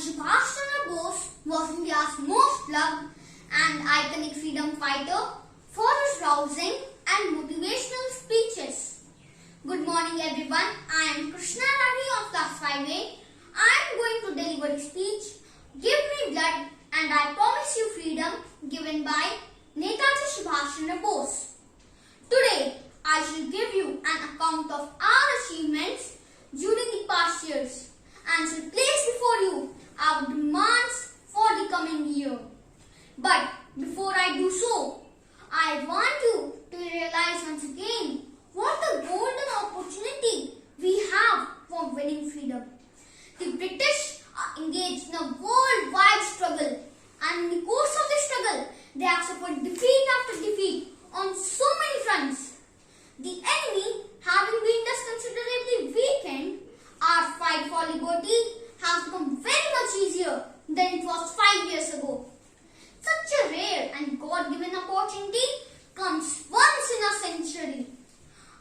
Subhash Chandra Bose was India's most loved and iconic freedom fighter for his rousing and motivational speeches. Good morning everyone, I am Krishna Rani of class 5A. I am going to deliver a speech, Give Me Blood and I Promise You Freedom, given by Netaji'S Subhash Chandra Bose. Today, I shall give you an account of our achievements during the past years and shall place before you our demands for the coming year. But before I do so, I want you to realize once again what a golden opportunity we have for winning freedom. The British are engaged in a worldwide struggle, and in the course of this struggle, they have suffered defeat after defeat on so many fronts. The enemy, having been thus considerably weakened, our fight for liberty has become very much easier than it was 5 years ago. Such a rare and God-given opportunity comes once in a century.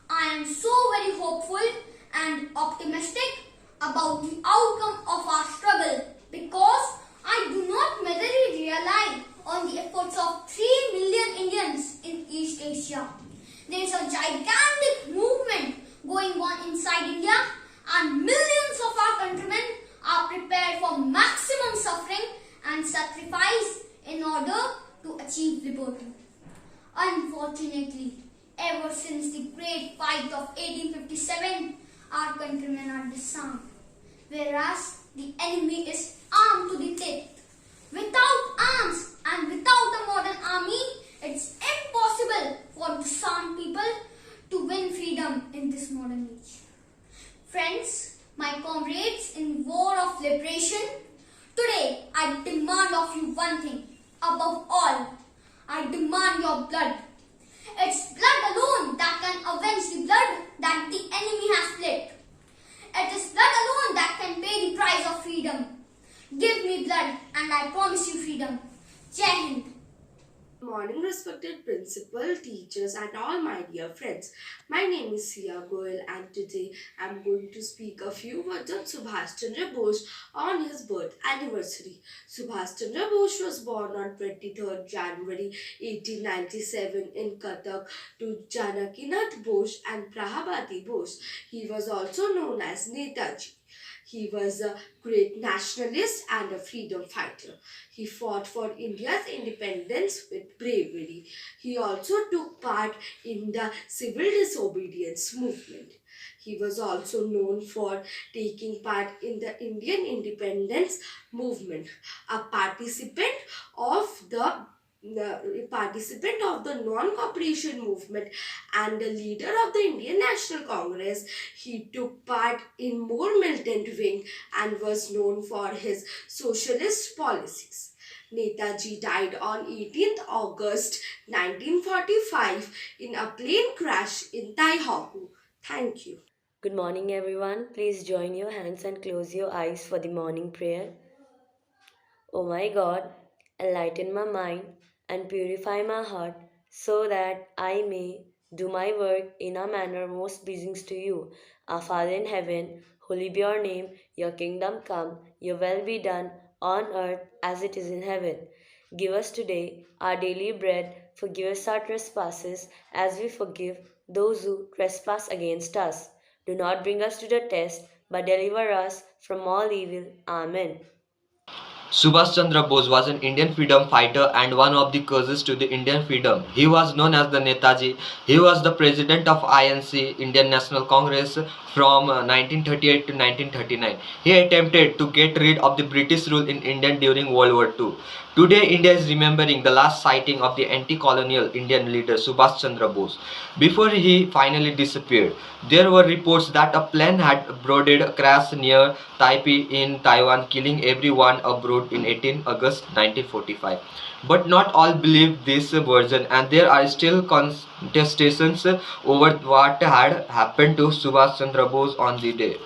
I am so very hopeful and optimistic about the outcome of our struggle because I do not merely rely on the efforts of 3 million Indians in East Asia. There is a gigantic movement going on inside India, and millions of our countrymen are prepared for maximum suffering and sacrifice in order to achieve liberty. Unfortunately, ever since the great fight of 1857, our countrymen are disarmed, whereas the enemy is armed to the teeth. Without arms and without a modern army, it's impossible for disarmed people to win freedom in this modern age. Friends, my comrades in war of liberation, today I demand of you one thing. Above all, I demand your blood. It's blood alone that can avenge the blood that the enemy has spilled. It is blood alone that can pay the price of freedom. Give me blood and I promise you freedom. Jai Hind. Good morning, respected principal, teachers and all my dear friends. My name is Sia Goel and today I am going to speak a few words on Subhash Chandra Bose on his birth anniversary. Subhash Chandra Bose was born on 23rd January 1897 in Cuttack to Janakinath Bose and Prahabati Bose. He was also known as Netaji. He was a great nationalist and a freedom fighter. He fought for India's independence with bravery. He also took part in the civil disobedience movement. He was also known for taking part in the Indian independence movement, a participant of the non-cooperation movement and the leader of the Indian National Congress. He took part in more militant wing and was known for his socialist policies. Netaji died on 18th August 1945 in a plane crash in Taihaku. Thank you. Good morning everyone. Please join your hands and close your eyes for the morning prayer. Oh my God, enlighten my mind and purify my heart so that I may do my work in a manner most pleasing to you. Our Father in heaven, holy be your name, your kingdom come, your will be done on earth as it is in heaven. Give us today our daily bread, forgive us our trespasses as we forgive those who trespass against us. Do not bring us to the test, but deliver us from all evil. Amen. Subhash Chandra Bose was an Indian freedom fighter and one of the causes to the Indian freedom. He was known as the Netaji. He was the president of INC, Indian National Congress, from 1938 to 1939. He attempted to get rid of the British rule in India during World War II. Today, India is remembering the last sighting of the anti-colonial Indian leader Subhash Chandra Bose. Before he finally disappeared, there were reports that a plane had boarded a crash near Taipei in Taiwan, killing everyone aboard in 18 August 1945. But not all believed this version, and there are still contestations over what had happened to Subhash Chandra Bose on the day.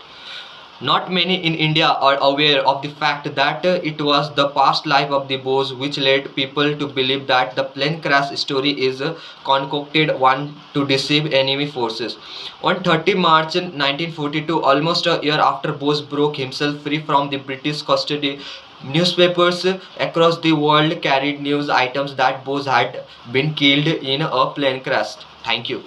Not many in India are aware of the fact that it was the past life of the Bose which led people to believe that the plane crash story is a concocted one to deceive enemy forces. On 30 March 1942, almost a year after Bose broke himself free from the British custody, Newspapers across the world carried news items that Bose had been killed in a plane crash. Thank you.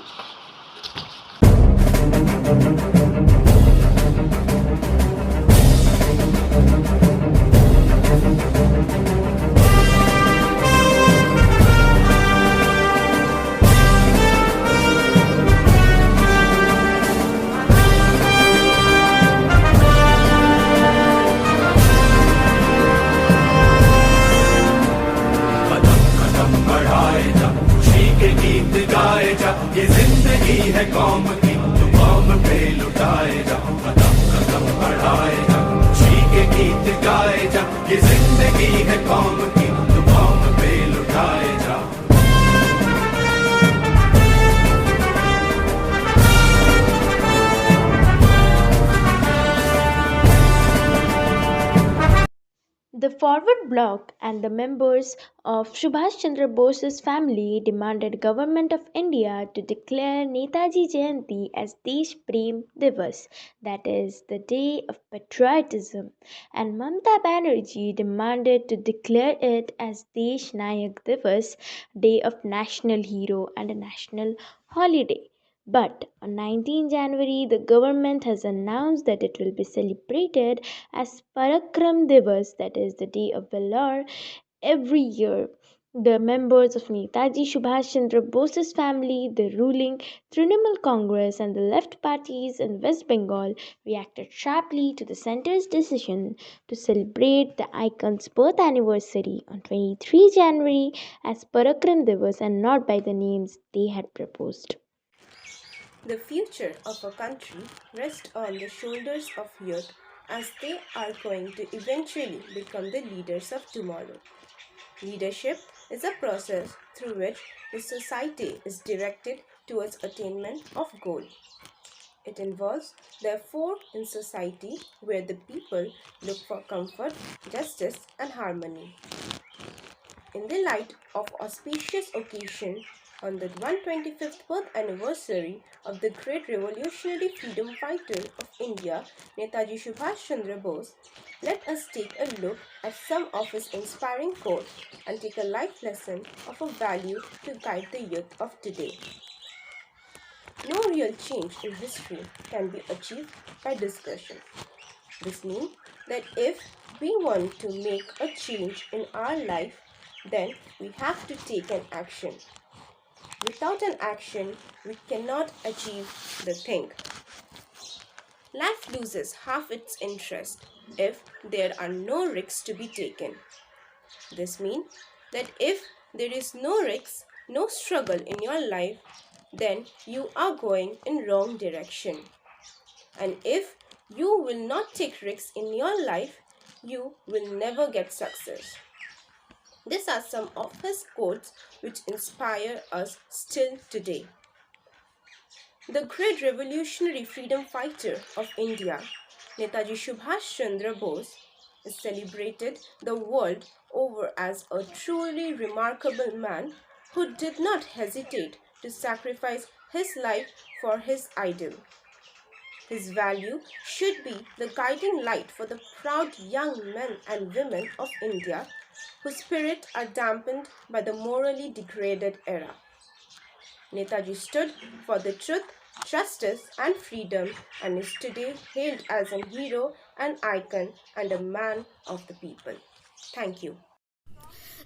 कदम कदम बढ़ाए जा, खुशी के गीत गाए जा, ये जिंदगी है कौम की, तो कौम पे लुटाए जा। कदम कदम बढ़ाए जा, खुशी के गीत गाए जा, ये जिंदगी है कौम की, तो कौम पे लुटाए जा। The forward bloc and the members of Subhash Chandra Bose's family demanded Government of India to declare Netaji Jayanti as Desh Prem Divas, that is, the Day of Patriotism, and Mamata Banerjee demanded to declare it as Desh Nayak Divas, Day of National Hero and a national holiday. But on 19 January, the government has announced that it will be celebrated as Parakram Divas, that is the Day of Valor, every year. The members of Netaji Subhash Chandra Bose's family, the ruling Trinamool Congress, and the left parties in West Bengal reacted sharply to the centre's decision to celebrate the icon's birth anniversary on 23 January as Parakram Divas and not by the names they had proposed. The future of a country rests on the shoulders of youth as they are going to eventually become the leaders of tomorrow. Leadership is a process through which the society is directed towards attainment of goal. It involves therefore in society where the people look for comfort, justice and harmony. In the light of auspicious occasion on the 125th birth anniversary of the great revolutionary freedom fighter of India, Netaji Subhash Chandra Bose, let us take a look at some of his inspiring quotes and take a life lesson of a value to guide the youth of today. No real change in history can be achieved by discussion. This means that if we want to make a change in our life, then we have to take an action. Without an action, we cannot achieve the thing. Life loses half its interest if there are no risks to be taken. This means that if there is no risk, no struggle in your life, then you are going in wrong direction. And if you will not take risks in your life, you will never get success. These are some of his quotes which inspire us still today. The great revolutionary freedom fighter of India, Netaji Subhash Chandra Bose, is celebrated the world over as a truly remarkable man who did not hesitate to sacrifice his life for his ideal. His value should be the guiding light for the proud young men and women of India whose spirits are dampened by the morally degraded era. Netaji stood for the truth, justice and freedom and is today hailed as a hero, an icon and a man of the people. Thank you.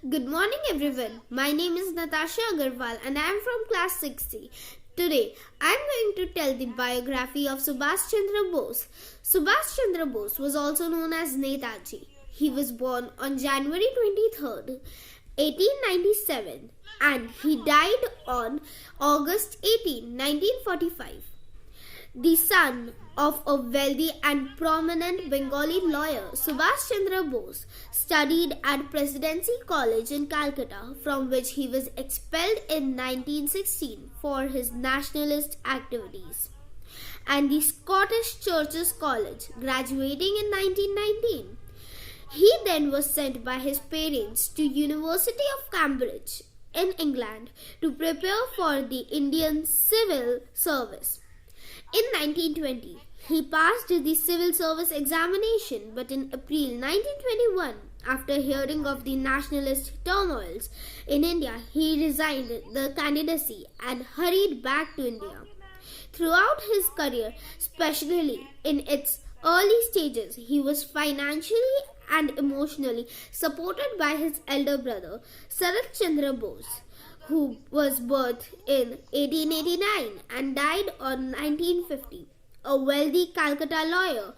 Good morning everyone. My name is Natasha Agarwal and I am from class 6C. Today, I am going to tell the biography of Subhash Chandra Bose. Subhash Chandra Bose was also known as Netaji. He was born on January 23rd, 1897 and he died on August 18, 1945. The son of a wealthy and prominent Bengali lawyer, Subhash Chandra Bose studied at Presidency College in Calcutta, from which he was expelled in 1916 for his nationalist activities, and the Scottish Churches College, graduating in 1919. He then was sent by his parents to University of Cambridge in England to prepare for the Indian Civil Service. In 1920, He passed the civil service examination, but in April 1921, after hearing of the nationalist turmoils in India, he resigned the candidacy and hurried back to India. Throughout his career, especially in its early stages, he was financially and emotionally supported by his elder brother, Sarat Chandra Bose, who was born in 1889 and died on 1950, a wealthy Calcutta lawyer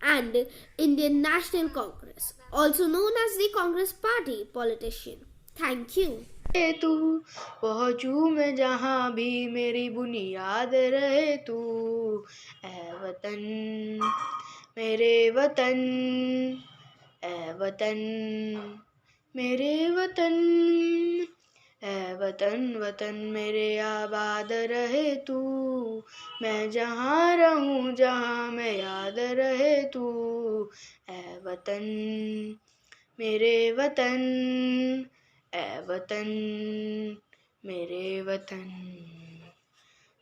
and Indian National Congress, also known as the Congress Party politician. Thank you. तू पहुँचूं मैं जहाँ भी मेरी बुनियाद रहे तू ऐ वतन मेरे वतन ऐ वतन मेरे वतन ऐ वतन वतन मेरे आबाद रहे तू मैं जहाँ रहूं जहाँ मैं याद रहे तू ऐ वतन मेरे वतन ऐ वतन मेरे वतन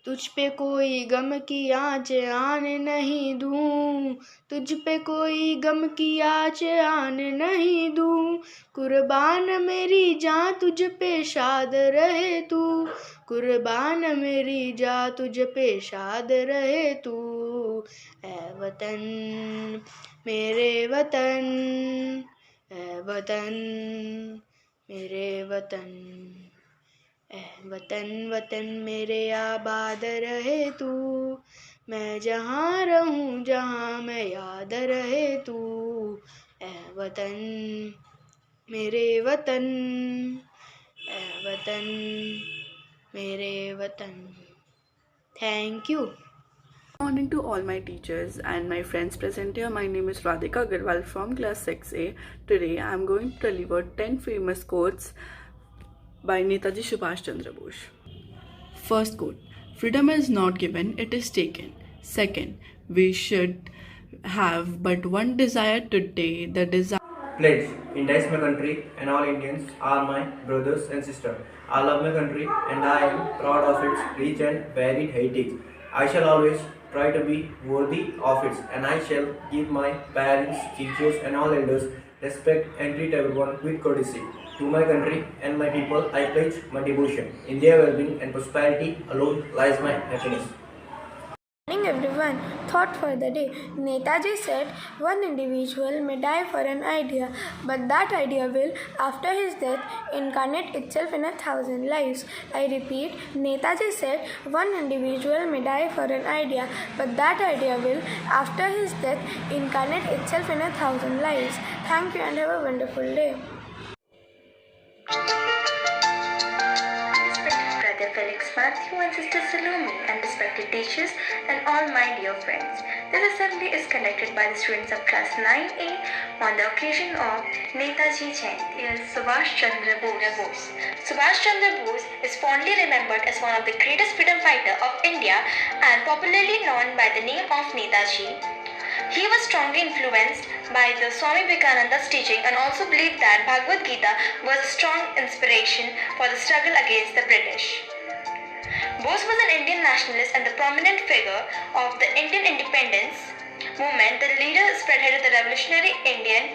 तुझ पे कोई गम की आँच आने नहीं दूं तुझ पे कोई गम की आँच आने नहीं दूं कुर्बान मेरी जान तुझ पे शाद रहे तू कुर्बान मेरी जान तुझ पे शाद रहे तू ऐ वतन मेरे वतन ऐ वतन मेरे वतन ऐ वतन वतन मेरे आबाद रहे तू मैं जहाँ रहूं जहाँ मैं याद रहे तू ऐ वतन मेरे वतन ऐ वतन मेरे वतन thank you Good morning to all my teachers and my friends present here. My name is Radhika Agarwal from class 6A. Today I am going to deliver 10 famous quotes by Netaji Subhash Chandra Bose. First quote: freedom is not given, it is taken. Second, we should have but one desire today, the desire. Pledge. India is my country and all Indians are my brothers and sisters. I love my country and I am proud of its rich and varied heritage. I shall always try to be worthy of it, and I shall give my parents, teachers and all elders respect and treat everyone with courtesy. To my country and my people I pledge my devotion. In their well-being and prosperity alone lies my happiness. Morning everyone. Thought for the day. Netaji said, one individual may die for an idea, but that idea will, after his death, incarnate itself in 1,000 lives. I repeat, Netaji said, one individual may die for an idea, but that idea will, after his death, incarnate itself in 1,000 lives. Thank you and have a wonderful day. Brother Felix Matthew and Sister Salome, and respected teachers and all my dear friends. This assembly is conducted by the students of class 9A on the occasion of Netaji'S Subhash Chandra Bose. Subhash Chandra Bose is fondly remembered as one of the greatest freedom fighters of India and popularly known by the name of Netaji. He was strongly influenced by the Swami Vivekananda's teaching and also believed that Bhagavad Gita was a strong inspiration for the struggle against the British. Bose was an Indian nationalist and the prominent figure of the Indian independence movement, the leader spearheaded the revolutionary Indian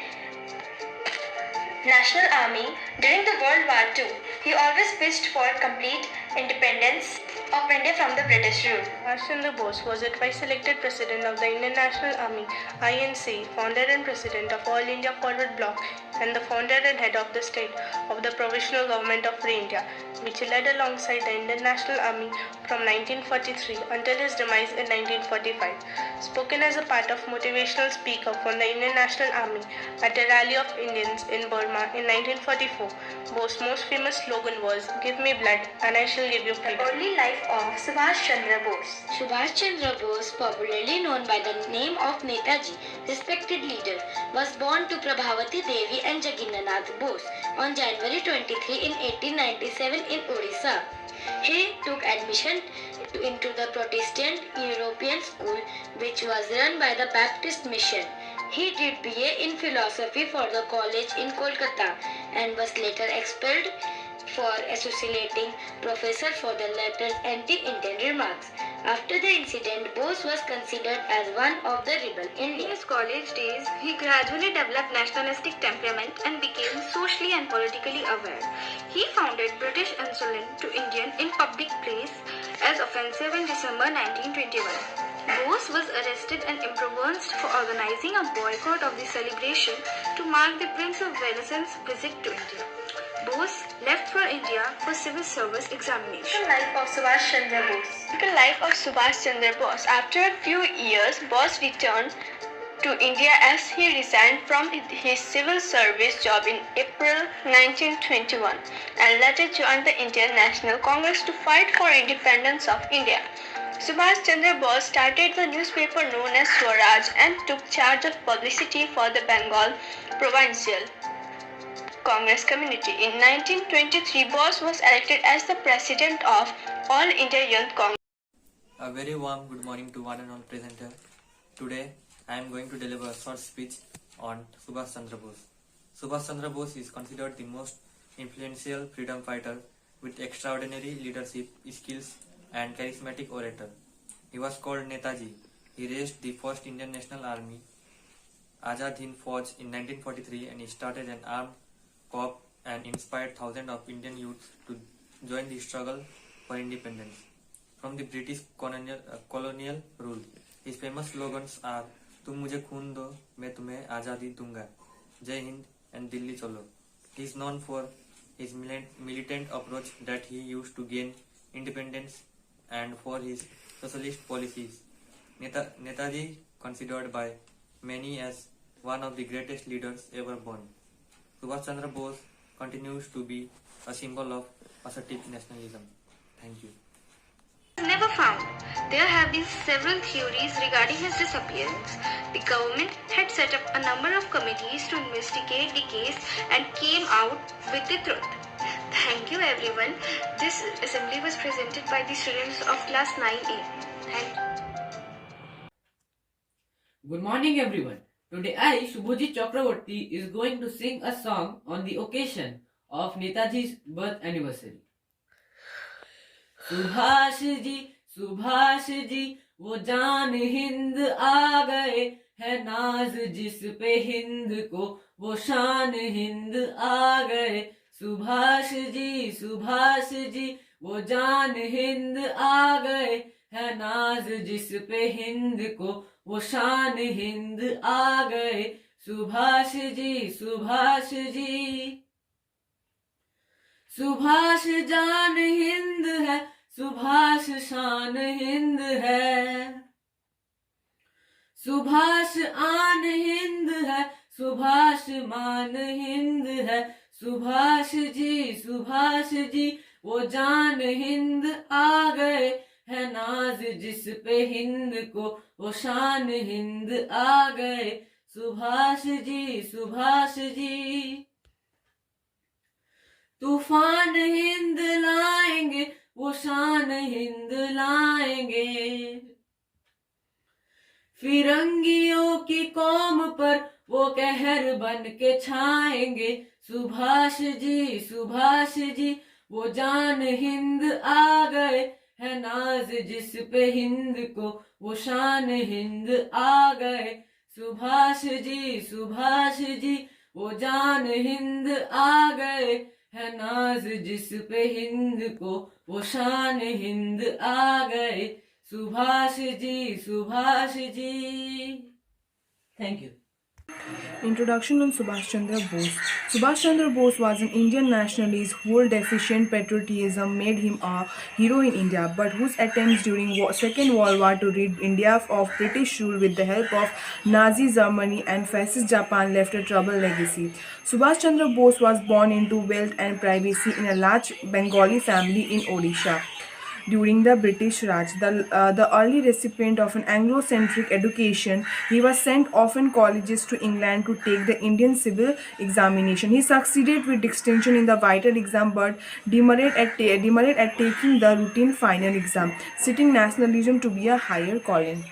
National Army during the World War II. He always wished for complete independence of India from the British rule. Subhash Chandra Bose was a twice-elected president of the Indian National Army (INC), founder and president of All India Forward Bloc, and the founder and head of the state of the Provisional Government of Free India, which he led alongside the Indian National Army from 1943 until his demise in 1945. Spoken as a part of motivational speaker from the Indian National Army at a rally of Indians in Burma in 1944, Bose's most famous slogan was, "Give me blood and I shall give you freedom." The early life of Subhash Chandra Bose. Subhash Chandra Bose, popularly known by the name of Netaji, respected leader, was born to Prabhavati Devi and Jaginnath Bose on January 23 in 1897 in Odisha. He took admission into the Protestant European school, which was run by the Baptist Mission. He did BA in philosophy for the college in Kolkata and was later expelled for associating professor for the latter's anti-Indian remarks. After the incident, Bose was considered as one of the rebel In Indians. his college days, he gradually developed nationalistic temperament and became socially and politically aware. He founded British insolence to Indian in public place as offensive in December 1921. Bose was arrested and imprisoned for organizing a boycott of the celebration to mark the Prince of Wales's visit to India. Bose left for India for civil service examination. The life of Subhash Chandra Bose. The life of Subhash Chandra Bose. After a few years, Bose returned to India as he resigned from his civil service job in April 1921 and later joined the Indian National Congress to fight for independence of India. Subhash Chandra Bose started the newspaper known as Swaraj and took charge of publicity for the Bengal Provincial Congress community. In 1923, Bose was elected as the president of All India Youth Congress. A very warm good morning to one and all present here. Today, I am going to deliver a short speech on Subhash Chandra Bose. Subhash Chandra Bose is considered the most influential freedom fighter with extraordinary leadership skills and charismatic orator. He was called Netaji. He raised the first Indian National Army, Azad Hind Fauj, in 1943 and he started an armed corps and inspired thousands of Indian youths to join the struggle for independence from the British colonial rule. His famous slogans are "तुम मुझे खून दो, मैं तुम्हें आज़ादी दूंगा," "Jai Hind" and "Dilli Cholo." He is known for his militant approach that he used to gain independence and for his socialist policies. Netaji, considered by many as one of the greatest leaders ever born. Subhash Chandra Bose continues to be a symbol of assertive nationalism. Thank you. Never found. There have been several theories regarding his disappearance. The government had set up a number of committees to investigate the case and came out with the truth. Thank you everyone. This assembly was presented by the students of class 9A. Thank you. Good morning everyone. Today I, Shubhojit Chakravarti, is going to sing a song on the occasion of Netaji's birth anniversary. Subhash ji वो जान हिंद आ गए है नाज जिस पे हिंद को वो शान हिंद आ गए सुभाष जी वो जान हिंद आ गए है नाज जिस पे हिंद को वो शान हिंद आ गए सुभाष जी सुभाष जान हिंद है सुभाष शान हिंद है सुभाष आन हिंद है सुभाष मान हिंद है सुभाष जी वो जान हिंद आ गए है नाज जिस पे हिंद को वो शान हिंद आ गए सुभाष जी तूफान हिंद लाएंगे वो शान हिंद लाएंगे फिरंगियों की कौम पर वो कहर बन के छाएंगे सुभाष जी वो जान हिंद आ गए है नाज जिस पे हिंद को वो शान हिंद आ गए सुभाष जी वो जान हिंद आ गए है नाज जिस पे हिंद को वो शान हिंद आ गए Subhash ji Thank you. Introduction on Subhash Chandra Bose. Subhash Chandra Bose was an Indian nationalist whose deficient patriotism made him a hero in India, but whose attempts during Second World War to rid India of British rule with the help of Nazi Germany and fascist Japan left a troubled legacy. Subhash Chandra Bose was born into wealth and privacy in a large Bengali family in Odisha. During the British Raj, the early recipient of an Anglo-centric education, he was sent often colleges to England to take the Indian civil examination. He succeeded with distinction in the vital exam but demurred at taking the routine final exam, citing nationalism to be a higher calling.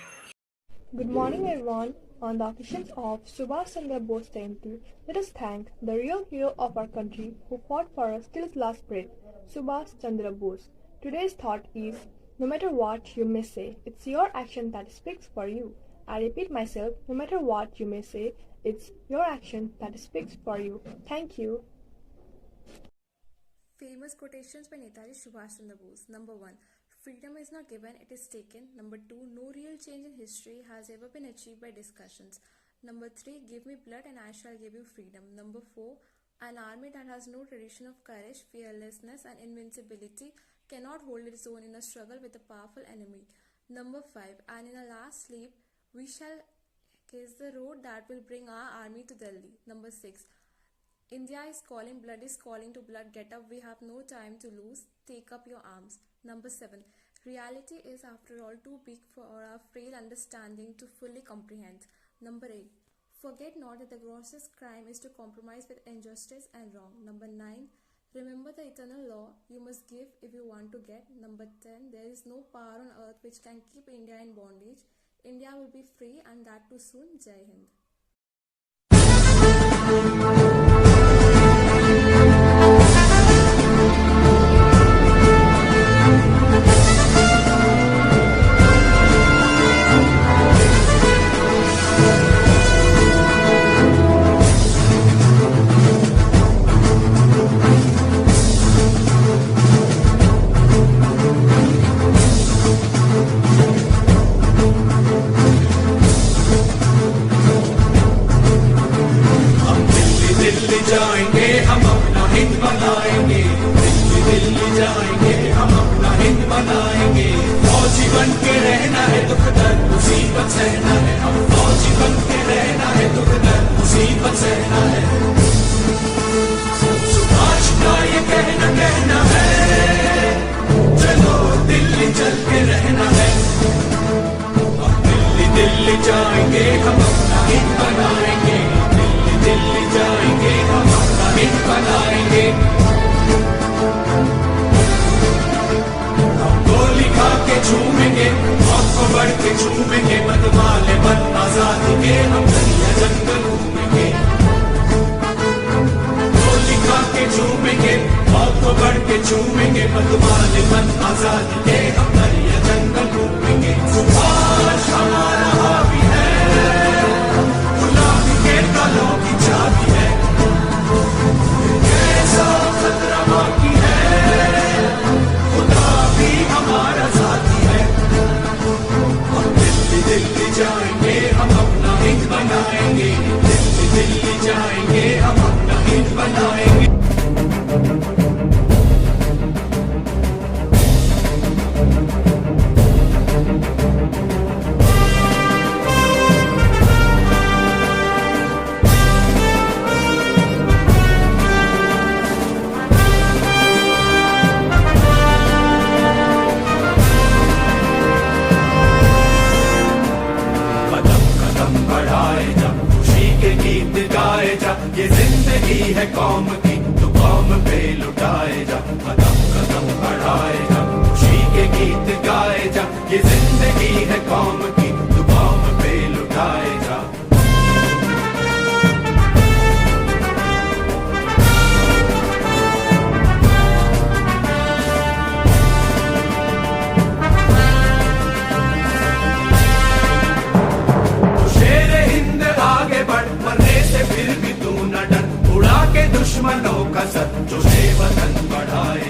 Good morning everyone. On the occasion of Subhash Chandra Bose Jayanti, let us thank the real hero of our country who fought for us till his last breath, Subhash Chandra Bose. Today's thought is, No matter what you may say, it's your action that speaks for you. I repeat myself, no matter what you may say, it's your action that speaks for you. Thank you. Famous quotations by Netaji Subhash Chandra Bose. Number 1. Freedom is not given, it is taken. Number 2. No real change in history has ever been achieved by discussions. Number 3. Give me blood and I shall give you freedom. Number 4. An army that has no tradition of courage, fearlessness and invincibility cannot hold its own in a struggle with a powerful enemy. Number 5. And in our last sleep, we shall kiss the road that will bring our army to Delhi. Number 6. India is calling, blood is calling to blood, get up, we have no time to lose, take up your arms. Number 7. Reality is after all too big for our frail understanding to fully comprehend. Number 8. Forget not that the grossest crime is to compromise with injustice and wrong. Number 9. Remember the eternal law, you must give if you want to get. Number 10. There is no power on earth which can keep India in bondage. India will be free and that too soon. Jai Hind. जाएंगे हम अपना हिंद बनाएंगे, दिल्ली दिल्ली जाएंगे हम अपना हिंद बनाएंगे। फौजी बन के रहना है, दुख दर्द मुसीबत सहना है, हम फौजी बन के रहना है, दुख दर्द मुसीबत सहना है। सुभाष का ये कहना है, चलो दिल्ली चल के रहना है। हम दिल्ली दिल्ली जाएंगे हम अपना हिंद बनाएंगे, दिल्ली जाएंगे हम अपना हिंद बनाएंगे। हम गोली खा के झूमेंगे, मौत को बढ़ के झूमेंगे, मतवाले मन आजादी के हम दुनिया जंगल घूमेंगे। गोली खा के झूमेंगे, मौत को बढ़ के झूमेंगे, मतवाले मन आजादी के हम दुनिया जंगल घूमेंगे। सुभाष हमारा हावी है, गुलामी के तालों की चाबी है, कैसा खतरा बाकी है, खुदा भी हमारा साथी है। हम दिल्ली दिल्ली जाएंगे हम अपना हिंद बनाएंगे, दिल्ली दिल्ली जाएंगे हम अपना हिंद बनाएंगे। ये जिंदगी है कौम की, तो कौम पे लुटाए जा, कदम कदम बढ़ाए जा, खुशी के गीत गाए जा। ये जिंदगी है कौम की, तो कौम पे लुटाए जा। शेर हिंद आगे बढ़, मरने से फिर भी तू न डर, उड़ा के दुश्मनों का सर, जो से वतन बढ़ाए।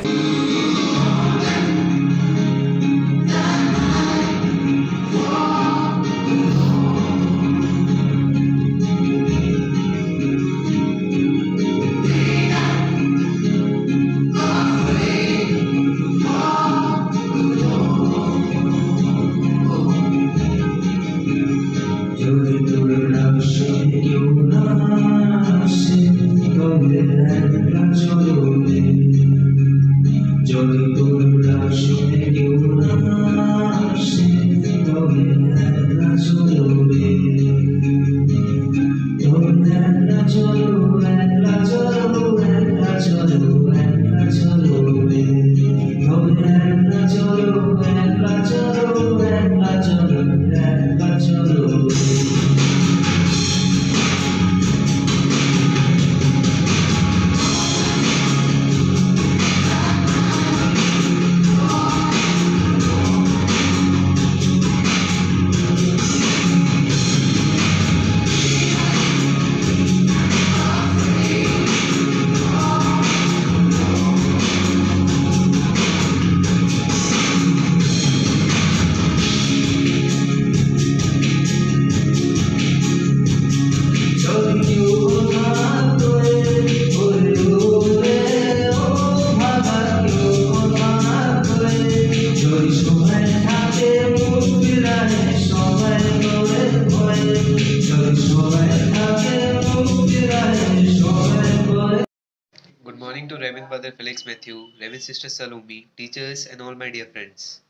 morning to Reverend Brother Felix Matthew, Reverend Sister Salome, teachers, and all my dear friends.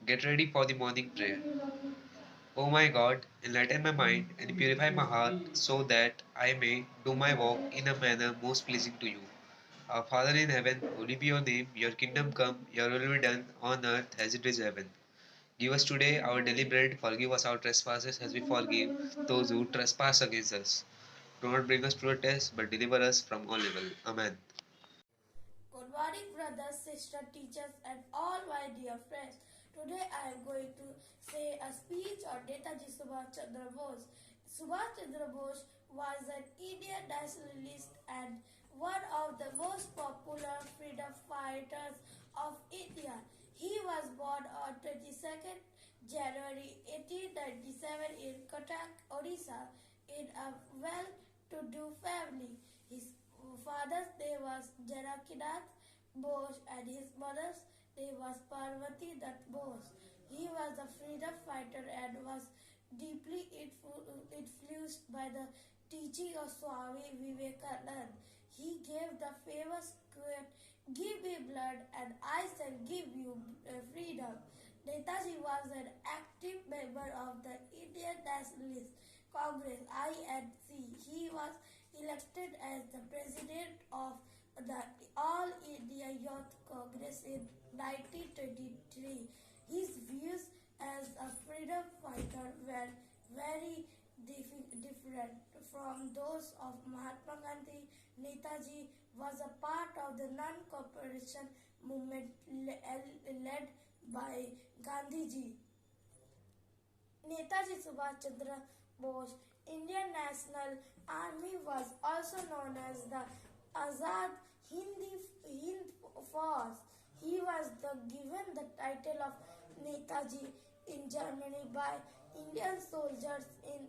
Get ready for the morning prayer. O my God, enlighten my mind and purify my heart so that I may do my work in a manner most pleasing to you. Our Father in heaven, holy be your name, your kingdom come, your will be done on earth as it is in heaven. Give us today our daily bread, forgive us our trespasses as we forgive those who trespass against us. Do not bring us to a test, but deliver us from all evil. Amen. Good morning, brothers, sisters, teachers, and all my dear friends. Today I am going to say a speech on Netaji Subhash Chandra Bose. Subhash Chandra Bose was an Indian nationalist and one of the most popular freedom fighters of India. He was born on 22nd January 1897 in Cuttack, Odisha, in a well-to-do family. His father's name was Janakinath Bose and his mother's name was Parvati Dutt Bose. He was a freedom fighter and was deeply influenced by the teaching of Swami Vivekananda. He gave the famous quote, "Give me blood and I shall give you freedom." Netaji was an active member of the Indian Nationalist Congress (INC). He was elected as the president of the All India Youth Congress in 1923. His views as a freedom fighter were very different from those of Mahatma Gandhi. Netaji was a part of the non-cooperation movement led by Gandhiji. Netaji Subhash Chandra Bose, Indian National Army, was also known as the Azad Hind Force. He was given the title of Netaji in Germany by Indian soldiers in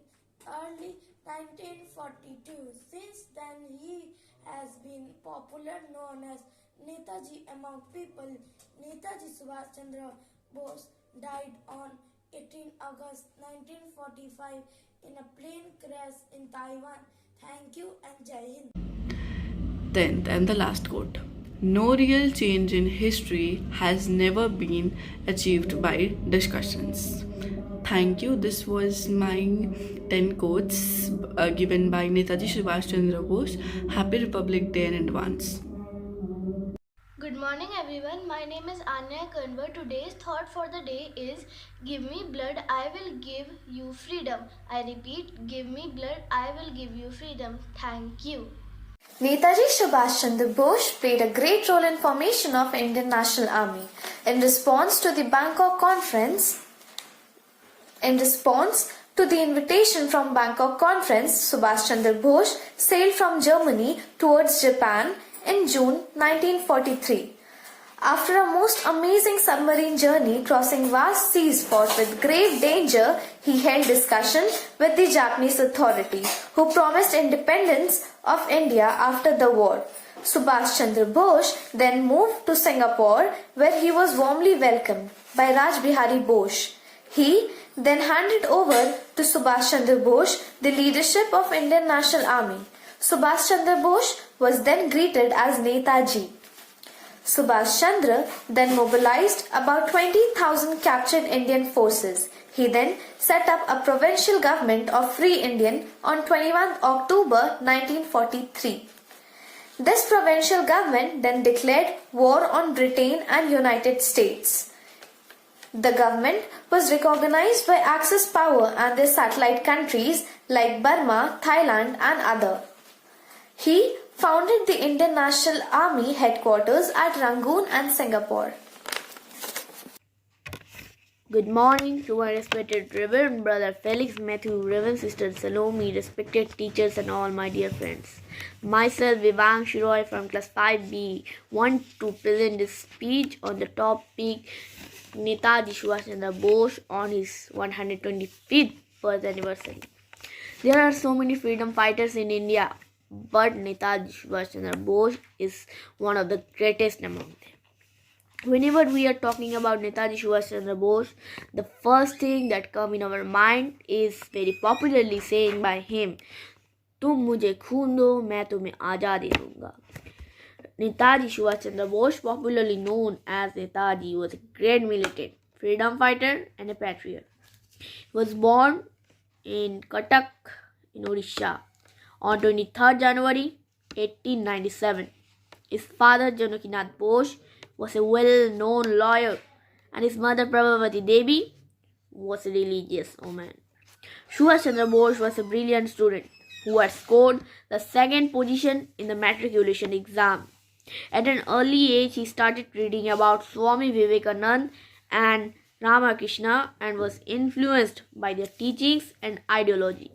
early 1942. Since then, he has been popular known as Netaji among people. Netaji Subhash Chandra Bose died on 18 August 1945 in a plane crash in Taiwan. Thank you and Jai Hind. 10th and the last quote. No real change in history has never been achieved by discussions. Thank you. This was my 10 quotes given by Netaji Subhash Chandra Bose. Happy Republic Day in advance. Good morning everyone, my name is Anya Kanwar. Today's thought for the day is, give me blood, I will give you freedom. I repeat, give me blood, I will give you freedom. Thank you. Netaji Subhash Chandra Bose played a great role in formation of Indian National Army. In response to the invitation from Bangkok Conference, Subhash Chandra Bose sailed from Germany towards Japan in June 1943. After a most amazing submarine journey crossing vast seas fraught with grave danger, he held discussion with the Japanese authorities, who promised independence of India after the war. Subhash Chandra Bose then moved to Singapore, where he was warmly welcomed by Raj Bihari Bose. He then handed over to Subhash Chandra Bose the leadership of Indian National Army. Subhash Chandra Bose was then greeted as Netaji. Subhash Chandra then mobilized about 20,000 captured Indian forces. He then set up a provincial government of Free Indian on 21 October 1943. This provincial government then declared war on Britain and United States. The government was recognized by Axis power and their satellite countries like Burma, Thailand and others. He founded the Indian National Army headquarters at Rangoon and Singapore. Good morning to my respected Reverend Brother Felix Matthew, Reverend Sister Salome, respected teachers and all my dear friends. Myself, Vivang Shiroy from class 5B, want to present this speech on the topic Netaji Subhash Chandra Bose on his 125th birth anniversary. There are so many freedom fighters in India, but Netaji Subhash Chandra Bose is one of the greatest among them. Whenever we are talking about Netaji Subhash Chandra Bose, the first thing that comes in our mind is very popularly saying by him, "तुम मुझे खून दो, मैं तुम्हें आज़ादी दूंगा." Netaji Subhash Chandra Bose, popularly known as Netaji, was a great militant, freedom fighter, and a patriot. He was born in Cuttack, in Odisha, on 23rd January 1897. His father, Janakinath Bose, was a well-known lawyer, and his mother, Prabhavati Devi, was a religious woman. Subhash Chandra Bose was a brilliant student who had scored the second position in the matriculation exam. At an early age, he started reading about Swami Vivekananda and Ramakrishna and was influenced by their teachings and ideology.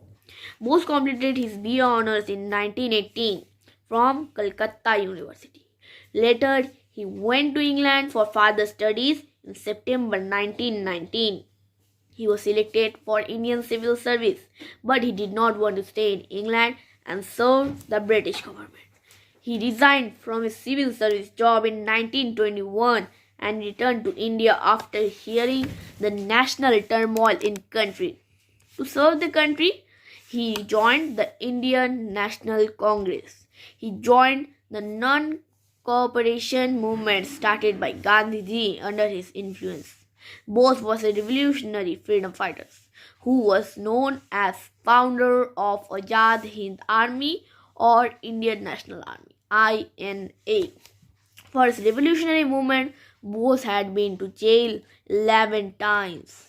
Bose completed his BA honors in 1918 from Calcutta University. Later, he went to England for further studies in September 1919. He was selected for Indian civil service, but he did not want to stay in England and serve the British government. He resigned from his civil service job in 1921 and returned to India after hearing the national turmoil in country. To serve the country, he joined the Indian National Congress. He joined the non-cooperation movement started by Gandhiji under his influence. Bose was a revolutionary freedom fighter who was known as founder of Azad Hind Army or Indian National Army (INA). For his revolutionary movement, Bose had been to jail 11 times.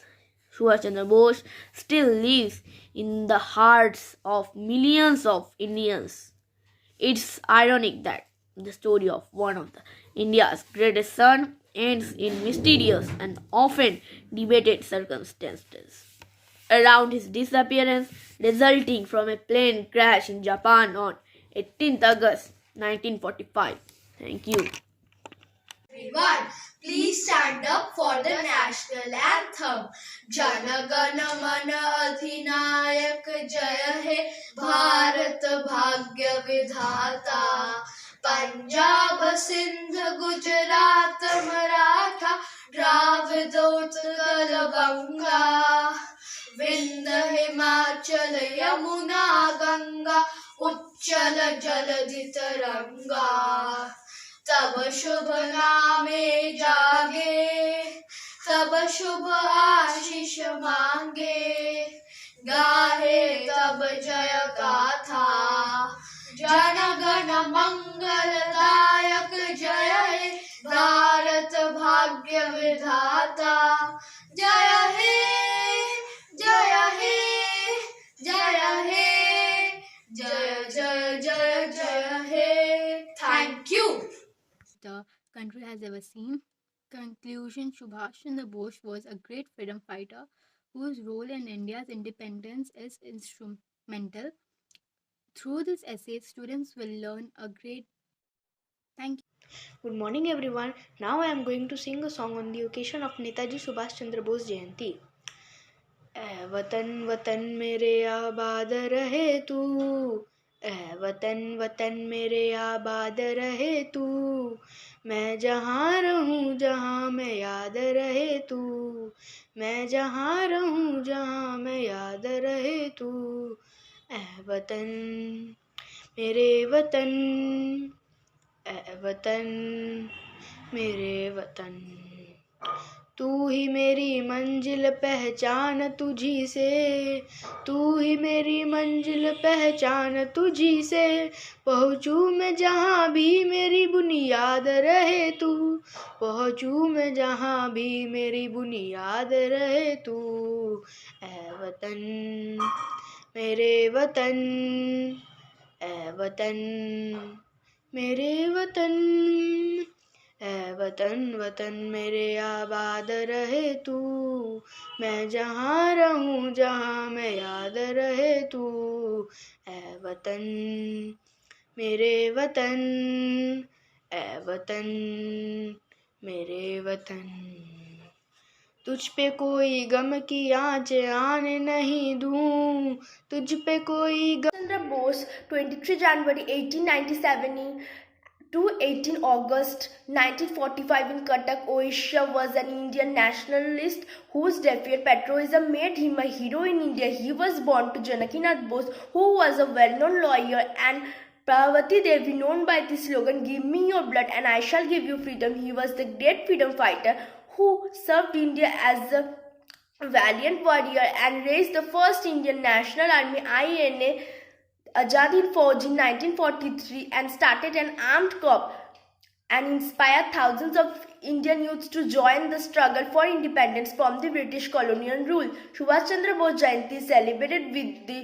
Subhash Chandra Bose still lives in the hearts of millions of Indians. It's ironic that the story of one of India's greatest son ends in mysterious and often debated circumstances. Around his disappearance, resulting from a plane crash in Japan on 18th August 1945. Thank you. Everyone, please stand up for the national anthem. Jana Gana Mana Adhinayak Jaya He Bharat Bhagya Vidhata. Punjab Sindh Gujarat Maratha Dravid Utkal Ganga Vindhya Himachal Yamuna Ganga Uchchal Jaladhi Taranga. तब शुभ नामे जागे तब शुभ आशीष मांगे गाहे तब जय गाथा जन गण मंगलदायक जय हे भारत भाग्य विधाता जय हे जय हे जय हे जय जय जय जय हे thank you the country has ever seen. Conclusion: Subhash Chandra Bose was a great freedom fighter whose role in India's independence is instrumental. Through this essay, students will learn a great. Thank you. Good morning, everyone. Now I am going to sing a song on the occasion of Netaji Subhash Chandra Bose Jayanti. ऐ वतन वतन मेरे आबाद रहे तू ऐ वतन वतन मेरे आबाद रहे तू मैं जहाँ रहूँ जहाँ मैं याद रहे तू मैं जहाँ रहूँ जहाँ मैं याद रहे तू ऐ वतन मेरे वतन ऐ वतन मेरे वतन तू ही मेरी मंजिल पहचान तुझी से तू ही मेरी मंजिल पहचान तुझी से पहुँचूँ मैं जहाँ भी मेरी बुनियाद रहे तू पहुँचूँ मैं जहाँ भी मेरी बुनियाद रहे तू ऐ वतन मेरे वतन ऐ वतन मेरे वतन ऐ वतन वतन मेरे आबाद रहे तू मैं जहाँ रहूँ जहाँ मैं याद रहे तू ऐ वतन मेरे वतन ऐ वतन मेरे वतन तुझ पे कोई गम की आँच आने नहीं दूँ तुझ पे कोई गम Chandra Bose, 23 January 1897 to 18 August 1945 in Cuttack, Odisha, was an Indian nationalist whose defiant patriotism made him a hero in India. He was born to Janakinath Bose, who was a well-known lawyer and Prabhavati Devi, known by the slogan "Give me your blood and I shall give you freedom," he was the great freedom fighter who served India as a valiant warrior and raised the first Indian National Army INA Azad Hind Fauj in 1943 and started an armed corps and inspired thousands of Indian youths to join the struggle for independence from the British colonial rule. Subhash Chandra Bose Jayanti is celebrated with the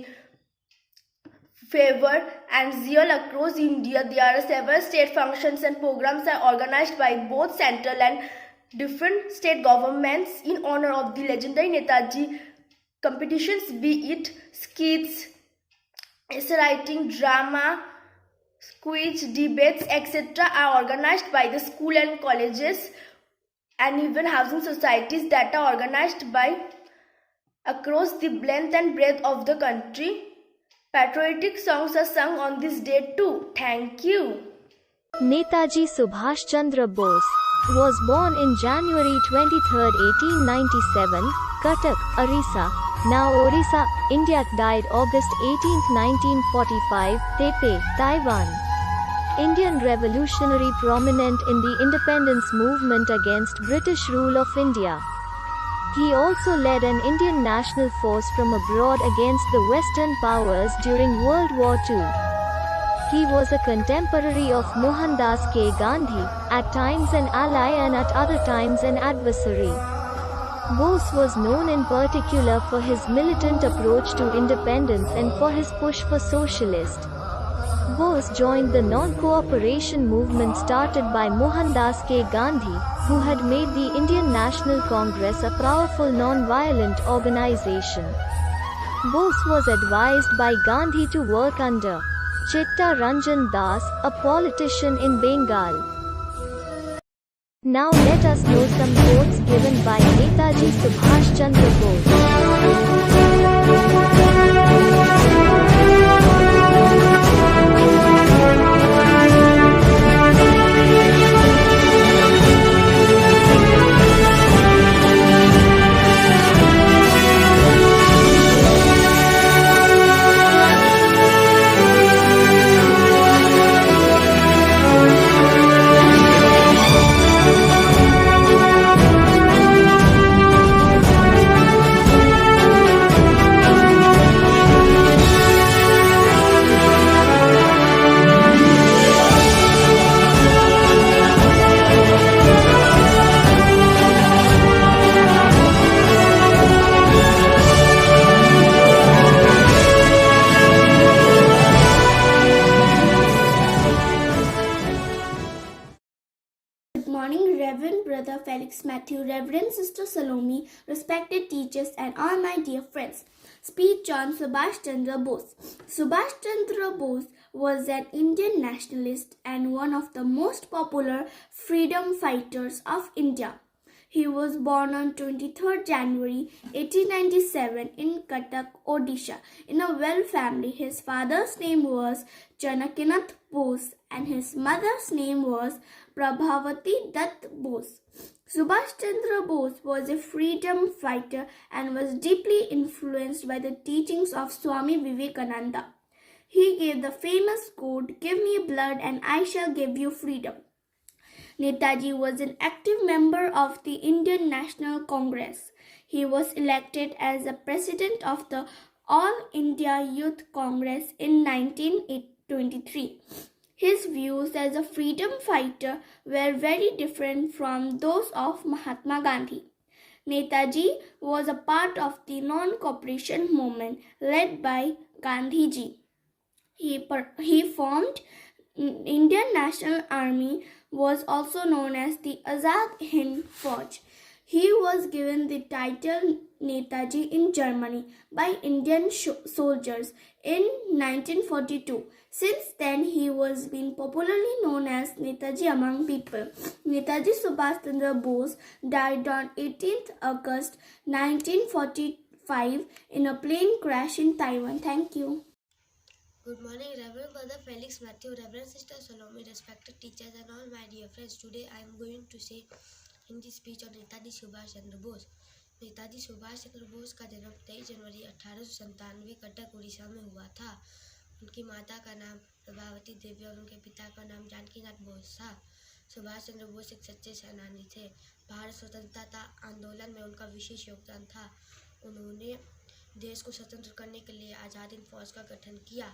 favor and zeal across India. There are several state functions and programs are organized by both central and different state governments in honor of the legendary Netaji. Competitions, be it skits, essay writing, drama, quiz, debates, etc., are organized by the school and colleges and even housing societies that are organized by across the length and breadth of the country. Patriotic songs are sung on this day too. Thank you. Netaji Subhash Chandra Bose was born in January 23, 1897, Cuttack, Orissa, now Odisha, India. Died August 18, 1945, Taipei, Taiwan. Indian revolutionary prominent in the independence movement against British rule of India. He also led an Indian national force from abroad against the Western powers during World War II. He was a contemporary of Mohandas K. Gandhi, at times an ally and at other times an adversary. Bose was known in particular for his militant approach to independence and for his push for socialist. Bose joined the non-cooperation movement started by Mohandas K. Gandhi, who had made the Indian National Congress a powerful non-violent organization. Bose was advised by Gandhi to work under Chitta Ranjan Das, a politician in Bengal. Now let us know some quotes given by Netaji Subhash Chandra Bose. Good morning, Reverend Brother Felix Matthew, Reverend Sister Salome, respected teachers, and all my dear friends. Speech on Subhash Chandra Bose. Subhash Chandra Bose was an Indian nationalist and one of the most popular freedom fighters of India. He was born on 23rd January 1897 in Cuttack, Odisha, in a well family. His father's name was Janakinath Bose and his mother's name was Prabhavati Dutt Bose. Subhash Chandra Bose was a freedom fighter and was deeply influenced by the teachings of Swami Vivekananda. He gave the famous quote, "Give me blood and I shall give you freedom." Netaji was an active member of the Indian National Congress. He was elected as the president of the All India Youth Congress in 1923. His views as a freedom fighter were very different from those of Mahatma Gandhi. Netaji was a part of the non-cooperation movement led by Gandhiji. He formed Indian National Army, was also known as the Azad Hind Fauj. He was given the title Netaji in Germany by Indian soldiers in 1942. Since then, he was been popularly known as Netaji among people. Netaji Subhash Chandra Bose died on 18th August 1945 in a plane crash in Taiwan. Thank you. Good morning, Reverend Brother Felix Matthew, Reverend Sister Salome, respected teachers and all my dear friends. Today I am going to say Hindi speech on Netaji Subhash Chandra Bose. Netaji Subhash Chandra Bose का जन्म 23 जनवरी 1897 कटक उड़ीसा में हुआ था। उनकी माता का नाम प्रभावती देवी और उनके पिता का नाम जानकीनाथ बोस था। सुभाष चंद्र बोस एक सच्चे सेनानी थे। भारत स्वतंत्रता आंदोलन में उनका विशेष योगदान था। उन्होंने देश को स्वतंत्र करने के लिए आज़ाद हिंद फौज का गठन किया।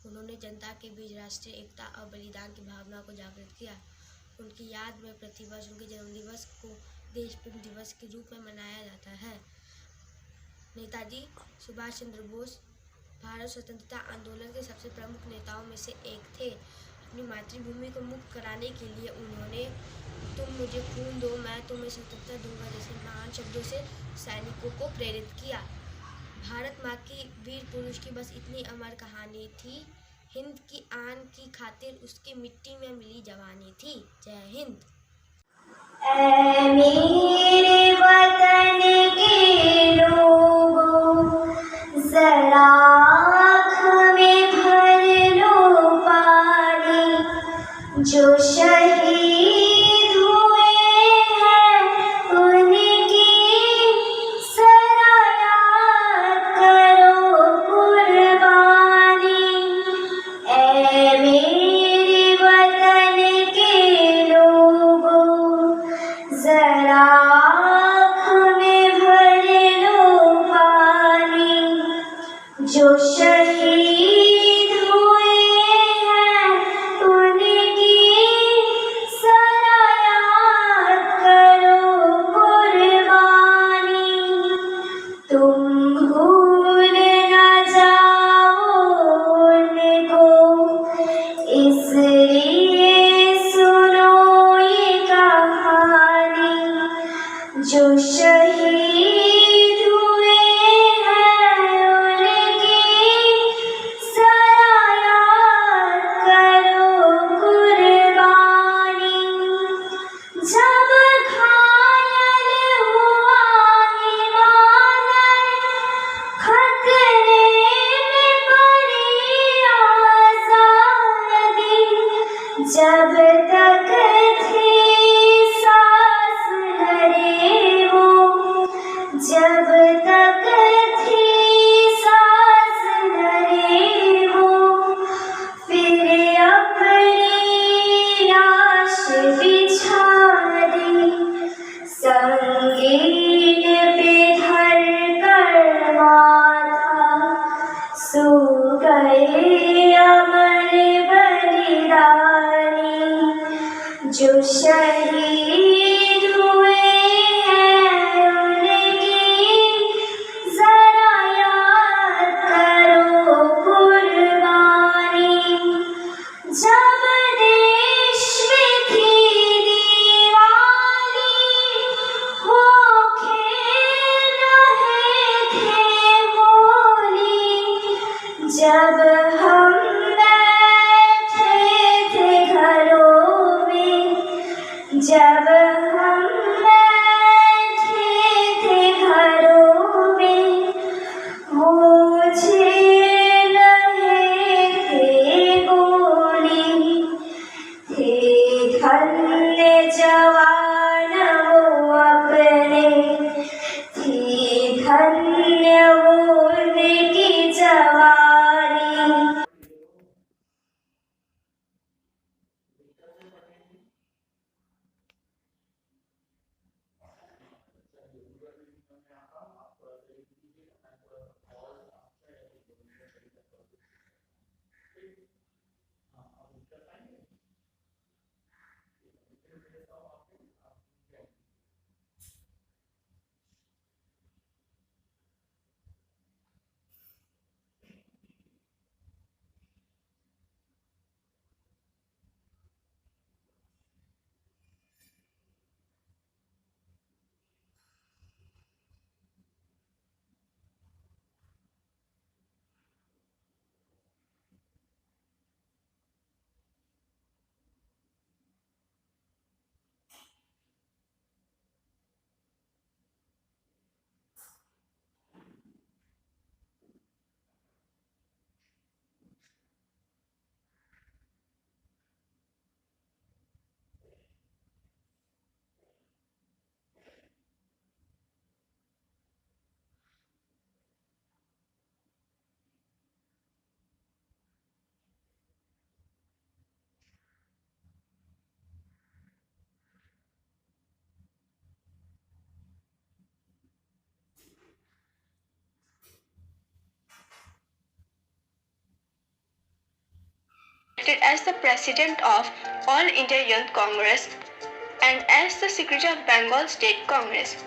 उन्होंने जनता के बीच राष्ट्रीय एकता और बलिदान की भावना को जागृत किया। उनकी याद में प्रतिवर्ष उनके जन्मदिवस को देश प्रेम दिवस के रूप में मनाया जाता है। नेताजी सुभाष चंद्र बोस भारत स्वतंत्रता आंदोलन के सबसे प्रमुख नेताओं में से एक थे। अपनी मातृभूमि को मुक्त कराने के लिए उन्होंने तुम मुझे खून दो मैं तुम्हें स्वतंत्रता दूंगा जैसे महान शब्दों से सैनिकों को प्रेरित किया। भारत माँ की वीर पुरुष की बस इतनी अमर कहानी थी। हिंद की आन की खातिर उसकी मिट्टी में मिली जवानी थी। जय हिंद। ऐ मेरे वतन के लोगों, जरा आँख में भर लो पानी। जो शहीद हुए हैं उनकी जरा याद करो कुर्बानी। ऐ मेरे वतन के लोगों, जरा आँख में भर लो पानी। जो शहीद हुए हैं उनकी जरा याद करो कुर्बानी। तुम भूल न जाओ उनको, इसलिए सुनो ये कहानी। जो शहीद हुए हैं उनकी जरा याद करो कुर्बानी। जब घायल हुआ हिमालय, खतरे में पड़ी आज़ादी। जब तक थी सांस धरे वो, जब तक थी सांस धरे वो, फिर अपनी लाश बिछा दी। संगीन पे धर कर माथा, सो गए अमर बलिदानी। जो शहीद हुए हैं उनकी जरा याद करो कुर्बानी। जब देश में थी दिवाली, वो खेल रहे थे होली। जब हम बैठे थे घरों में, जब हम बैठे थे घरों में, वो झेल रहे थे गोली। acted as the president of All India Youth Congress and as the secretary of Bengal State Congress.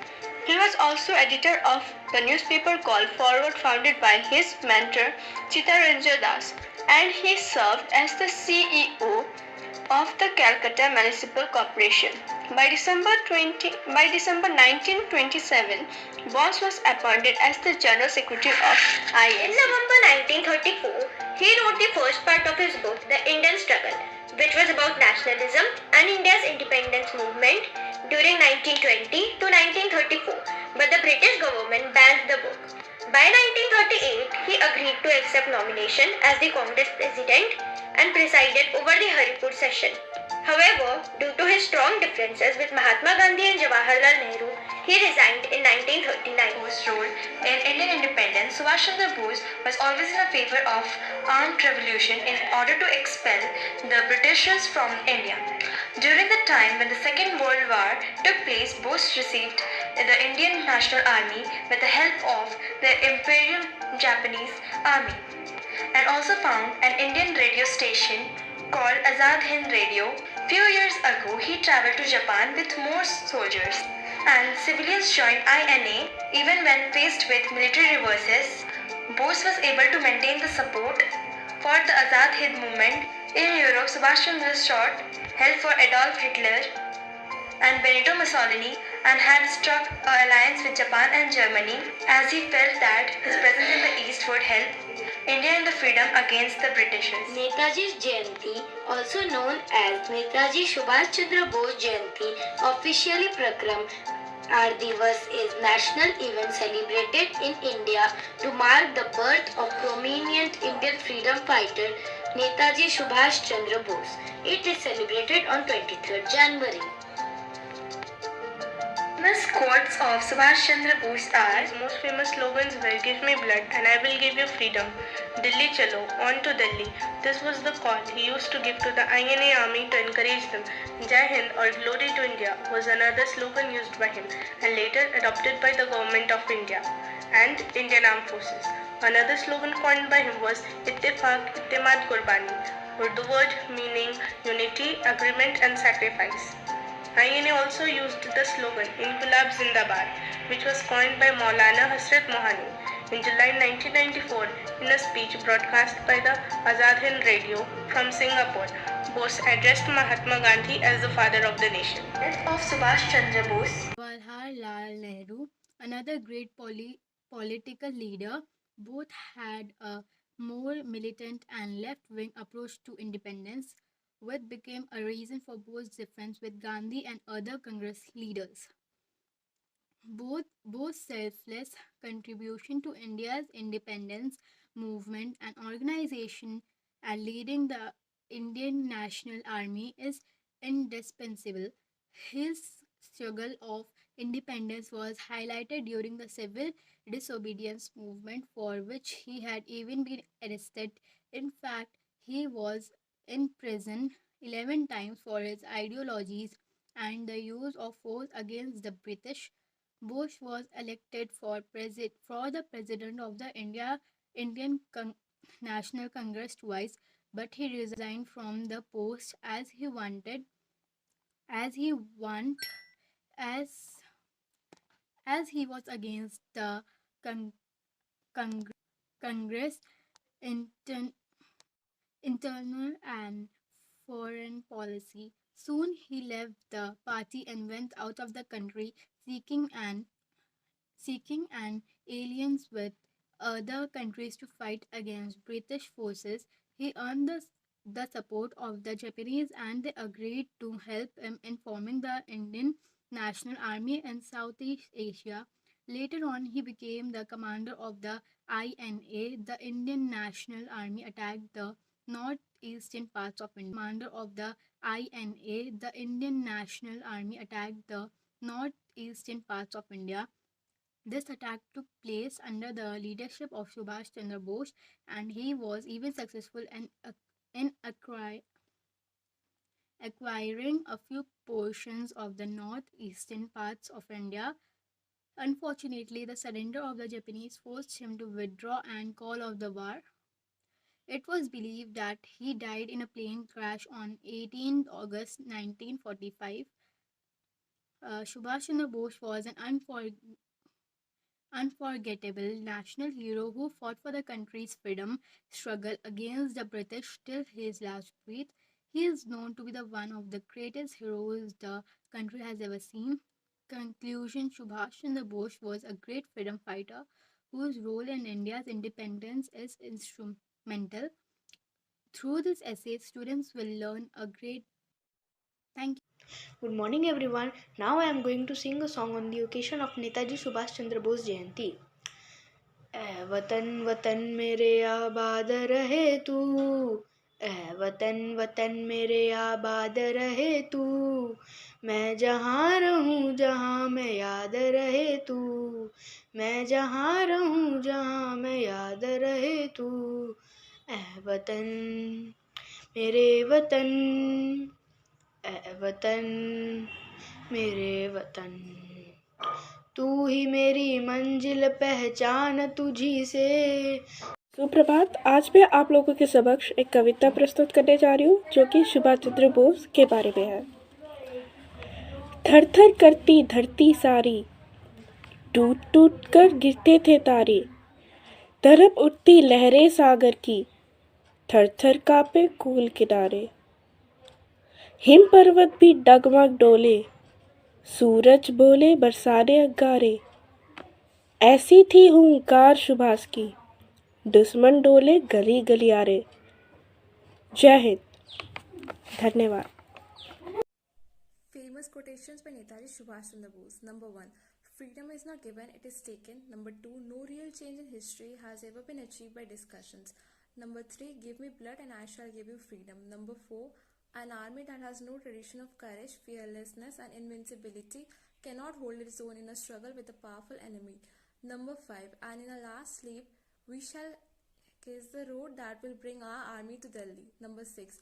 He was also editor of the newspaper called Forward, founded by his mentor Chittaranjan Das, and he served as the CEO of the Calcutta Municipal Corporation. By December 1927, Bose was appointed as the General Secretary of INC. In November 1934, he wrote the first part of his book, The Indian Struggle, which was about nationalism and India's independence movement during 1920 to 1934, but the British government banned the book. By 1938, he agreed to accept nomination as the Congress president and presided over the Haripur session. However, due to his strong differences with Mahatma Gandhi and Jawaharlal Nehru, he resigned in 1939. Bose's role in Indian independence, Subhash Chandra Bose was always in favor of armed revolution in order to expel the Britishers from India. During the time when the Second World War took place, Bose received the Indian National Army with the help of the Imperial Japanese Army, and also found an Indian radio station called Azad Hind Radio. Few years ago, he traveled to Japan with more soldiers, and civilians joined INA. Even when faced with military reverses, Bose was able to maintain the support for the Azad Hind movement. In Europe, Subhash Chandra sought help for Adolf Hitler and Benito Mussolini and had struck an alliance with Japan and Germany, as he felt that his presence in the East would help India in the freedom against the Britishers. Netaji'S Jayanti, also known as Netaji Subhash Chandra Bose Jayanti, officially Prakram our Divas, is national event celebrated in India to mark the birth of prominent Indian freedom fighter Netaji Subhash Chandra Bose. It is celebrated on 23rd January. Famous quotes of Subhash Chandra Bose are: his most famous slogans were "Give me blood and I will give you freedom," "Delhi chalo, on to Delhi." This was the call he used to give to the INA army to encourage them. "Jai Hind" or "Glory to India" was another slogan used by him and later adopted by the Government of India and Indian Armed Forces. Another slogan coined by him was "Ittifaq, Ittimad, Qurbani," Urdu word meaning unity, agreement and sacrifice. INA also used the slogan "Inqilab Zindabad," which was coined by Maulana Hasrat Mohani in July 1994 in a speech broadcast by the Azad Hind Radio from Singapore. Bose addressed Mahatma Gandhi as the father of the nation. Death of Subhash Chandra Bose. Jawaharlal Nehru, another great political leader, both had a more militant and left-wing approach to independence, which became a reason for Bose's difference with Gandhi and other Congress leaders. Both selfless contribution to India's independence movement and organization and leading the Indian National Army is indispensable. His struggle of independence was highlighted during the civil disobedience movement, for which he had even been arrested. In fact, he was in prison 11 times for his ideologies and the use of force against the British. Bush was elected for the president of the National Congress twice, but he resigned from the post as he want as he was against the con- Cong- Congress inter- internal and foreign policy. Soon he left the party and went out of the country seeking an alliance with other countries to fight against British forces. He earned the support of the Japanese and they agreed to help him in forming the Indian National Army in Southeast Asia. Later on, he became the commander of the INA. The Indian National Army attacked the northeastern parts of India. Commander of the INA, the Indian National Army attacked the northeastern parts of India. This attack took place under the leadership of Subhash Chandra Bose, and he was even successful in acquiring a few portions of the northeastern parts of India. Unfortunately, the surrender of the Japanese forced him to withdraw and call off the war. It was believed that he died in a plane crash on 18 August 1945. Subhash Chandra Bose was an unforgettable national hero who fought for the country's freedom struggle against the British till his last breath. He is known to be the one of the greatest heroes the country has ever seen. Conclusion: Subhash Chandra Bose was a great freedom fighter whose role in India's independence is instrumental. Through this essay, students will learn a great. Thank you. Good morning, everyone. Now I am going to sing a song on the occasion of Netaji Subhash Chandra Bose Jayanti. ऐ वतन वतन मेरे आबाद रहे तू, ऐ वतन वतन मेरे आबाद रहे तू, मैं जहाँ रहूँ जहाँ मैं याद रहे तू, मैं जहाँ रहूँ जहाँ मैं याद रहे तू, ऐ वतन मेरे वतन, ऐ वतन मेरे वतन, तू ही मेरी मंजिल पहचान तुझी से। सुप्रभात। आज मैं आप लोगों के समक्ष एक कविता प्रस्तुत करने जा रही हूँ जो कि सुभाष चंद्र बोस के बारे में है। थर थर करती धरती सारी, टूट टूट कर गिरते थे तारे, तरफ उठती लहरें सागर की, थर थर कांपे कूल किनारे, हिम पर्वत भी डगमग डोले, सूरज बोले बरसाने अंगारे, ऐसी थी हुंकार सुभाष की, दुश्मन डोले गली गलियारे। जय हिंद। धन्यवाद। Famous quotations by Netaji Subhash Chandra Bose. Number 1. Freedom is not given, it is taken. Number 2. No real change in history has ever been achieved by discussions. Number 3. Give me blood and I shall give you freedom. Number 4. An army that has no tradition of courage, fearlessness and invincibility cannot hold its own in a struggle with a powerful enemy. Number 5. And in our last sleep, we shall kiss the road that will bring our army to Delhi. Number 6.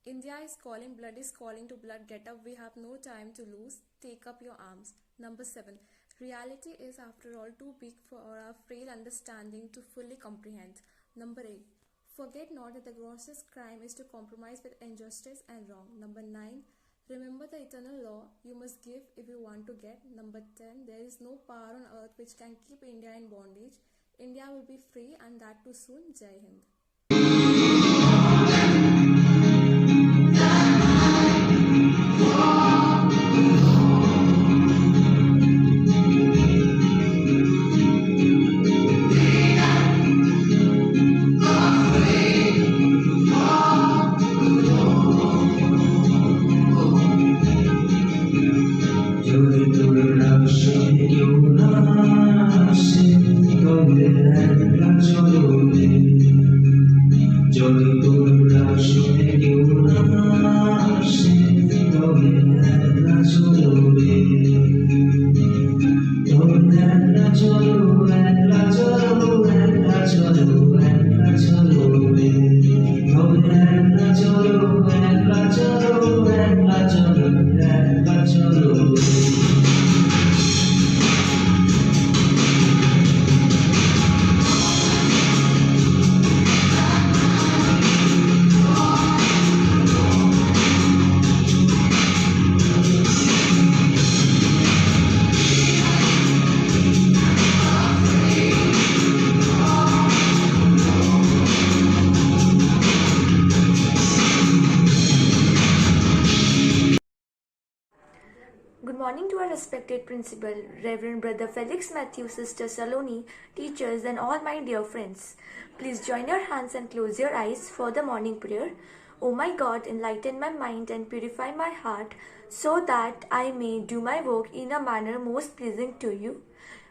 India is calling, blood is calling to blood, get up, we have no time to lose, take up your arms. Number 7. Reality is after all too big for our frail understanding to fully comprehend. Number 8. Forget not that the grossest crime is to compromise with injustice and wrong. Number 9. Remember the eternal law, you must give if you want to get. Number 10. There is no power on earth which can keep India in bondage. India will be free and that too soon. Jai Hind. Good morning to our respected principal, Reverend Brother Felix Matthew, Sister Saloni, teachers and all my dear friends. Please join your hands and close your eyes for the morning prayer. O my God, enlighten my mind and purify my heart so that I may do my work in a manner most pleasing to you.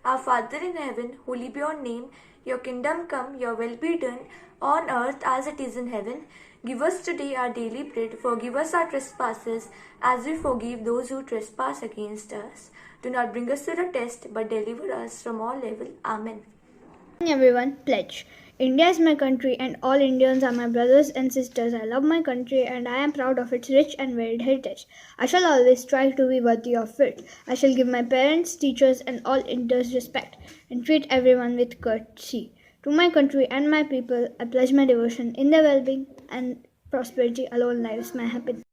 Our Father in heaven, holy be your name. Your kingdom come, your will be done on earth as it is in heaven. Give us today our daily bread. Forgive us our trespasses as we forgive those who trespass against us. Do not bring us to the test, but deliver us from all evil. Amen. Everyone, pledge. India is my country and all Indians are my brothers and sisters. I love my country and I am proud of its rich and varied heritage. I shall always strive to be worthy of it. I shall give my parents, teachers and all Indians respect and treat everyone with courtesy. To my country and my people, I pledge my devotion in their well being and prosperity alone lies my happiness.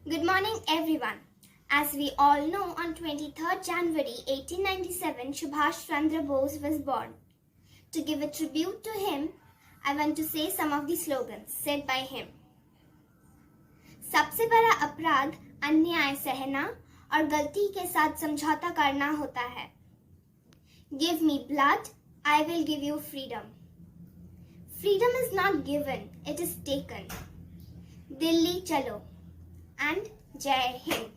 Good morning, everyone. As we all know, on 23rd January 1897, Subhash Chandra Bose was born. To give a tribute to him, I want to say some of the slogans said by him. सबसे बड़ा अपराध अन्याय सहना और गलती के साथ समझौता करना होता है. Give me blood, I will give you freedom. Freedom is not given, it is taken. Dilli chalo. And Jai Hind.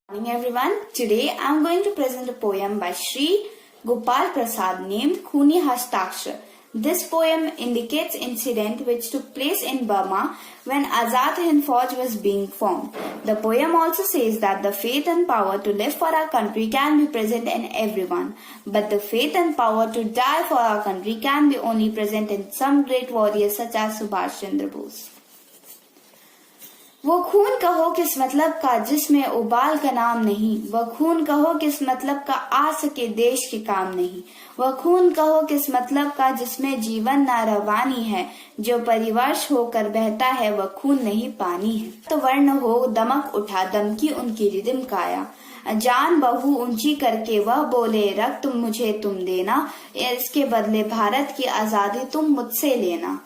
Good morning everyone. Today I am going to present a poem by Sri Gopal Prasad named Khuni Hastakshar. This poem indicates incident which took place in Burma when Azad Hind Fauj was being formed. The poem also says that the faith and power to live for our country can be present in everyone, but the faith and power to die for our country can be only present in some great warriors such as Subhash Chandra Bose. वो खून कहो किस मतलब का जिसमें उबाल का नाम नहीं, वह खून कहो किस मतलब का आ सके देश के काम नहीं, वह खून कहो किस मतलब का जिसमें जीवन ना रवानी है, जो परिवर्ष होकर बहता है वह खून नहीं पानी है. तो वर्ण हो दमक उठा दम की उनकी रिदम काया, जान बहू ऊंची करके वह बोले रक्त मुझे तुम देना, इसके बदले भारत की आजादी तुम मुझसे लेना.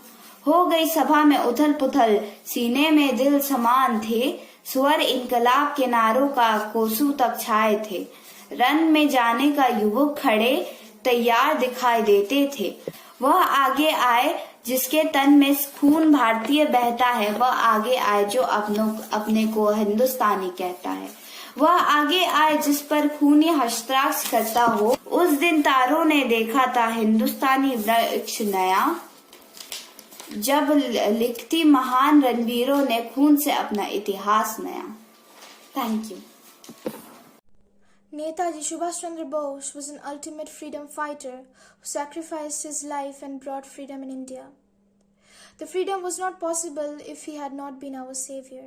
हो गई सभा में उथल पुथल, सीने में दिल समान थे, स्वर इनकलाब के नारों का कोसों तक छाए थे. रन में जाने का युवक खड़े तैयार दिखाई देते थे. वह आगे आए जिसके तन में खून भारतीय बहता है, वह आगे आए जो अपने को हिंदुस्तानी कहता है. वह आगे आए जिस पर खूनी हस्ताक्षर करता हो. उस दिन तारों ने देखा था हिंदुस्तानी वृक्ष नया, जब लिखती महान रणवीरों ने खून से अपना इतिहास नया. Thank you. Netaji Subhash Chandra Bose was an ultimate freedom fighter who sacrificed his life and brought freedom in India. The freedom was not possible if he had not been our savior.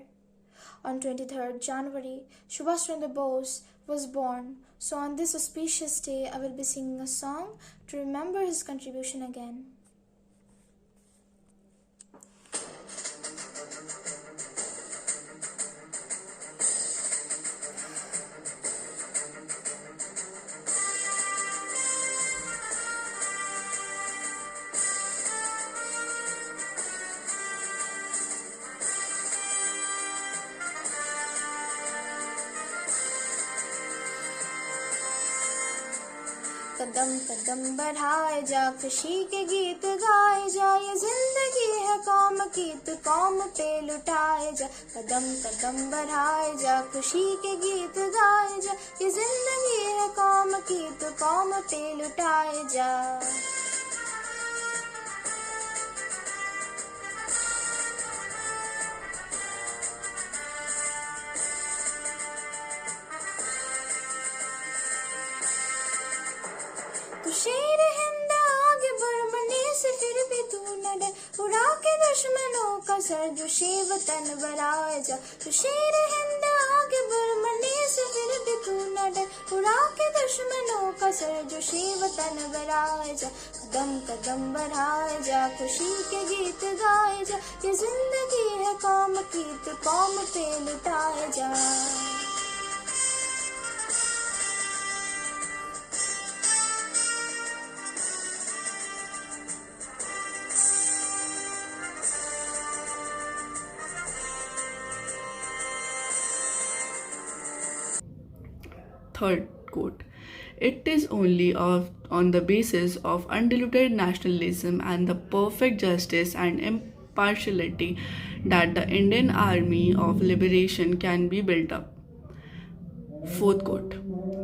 On 23rd January, Subhash Chandra Bose was born. So on this auspicious day, I will be singing a song to remember his contribution again. कदम कदम बढ़ाए जा, खुशी के गीत गाए जा, ये जिंदगी है कौम की तो कौम पे लुटाए जा. कदम कदम बढ़ाए जा, खुशी के गीत गाए जा, ये जिंदगी है कौम की तो कौम पे लुटाए जा. तू शेर हिंद आगे बढ़ने से फिर भी तू न डर, उड़ा के दुश्मनों का सर जो शे वतन बराए जा. तू शेर हिंद आगे बढ़ने से फिर भी तू न डर, उड़ा के दुश्मनों का सर जो शे वतन बराए जा. कदम कदम बढ़ाए जा, खुशी के गीत गाए जा, ये जिंदगी है कौम की तो कौम पे लुटाए जा. Third quote. It is only on the basis of undiluted nationalism and the perfect justice and impartiality that the Indian Army of Liberation can be built up. Fourth quote.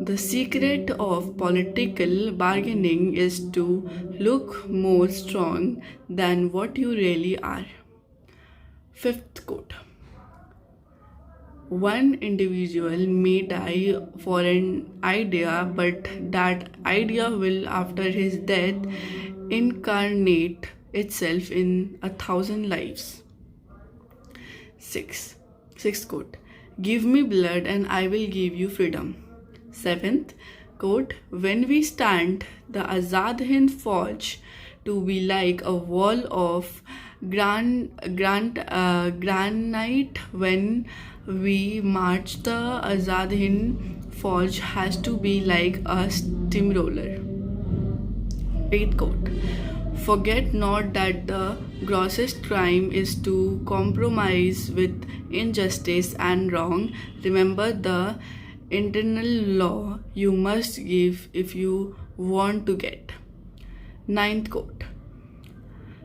The secret of political bargaining is to look more strong than what you really are. Fifth quote. One individual may die for an idea, but that idea will, after his death, incarnate itself in 1,000 lives. Sixth quote. Give me blood and I will give you freedom. Seventh, Quote, when we stand the Azad Hind Fauj to be like a wall of granite, when we march the Azad Hind Fauj has to be like a steamroller. Eighth quote. Forget not that the grossest crime is to compromise with injustice and wrong. Remember the internal law you must give if you want to get. Ninth quote.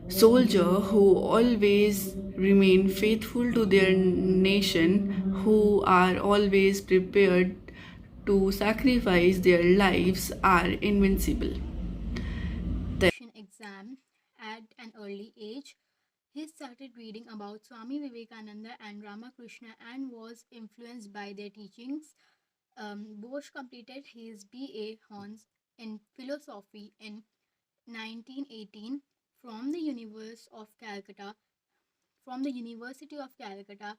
Soldier who always remain faithful to their nation, who are always prepared to sacrifice their lives, are invincible. Exam at an early age. He started reading about Swami Vivekananda and Ramakrishna and was influenced by their teachings. Bose completed his BA Hons in philosophy in 1918 from the University of Calcutta.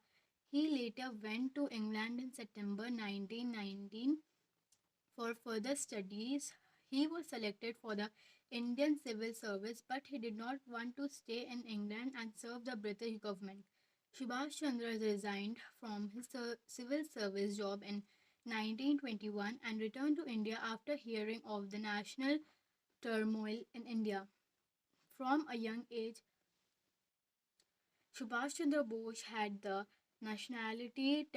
He later went to England in September 1919 for further studies. He was selected for the Indian Civil Service, but he did not want to stay in England and serve the British government. Subhash Chandra resigned from his civil service job in 1921 and returned to India after hearing of the national turmoil in India. From a young age, Subhash Chandra Bose had the nationality,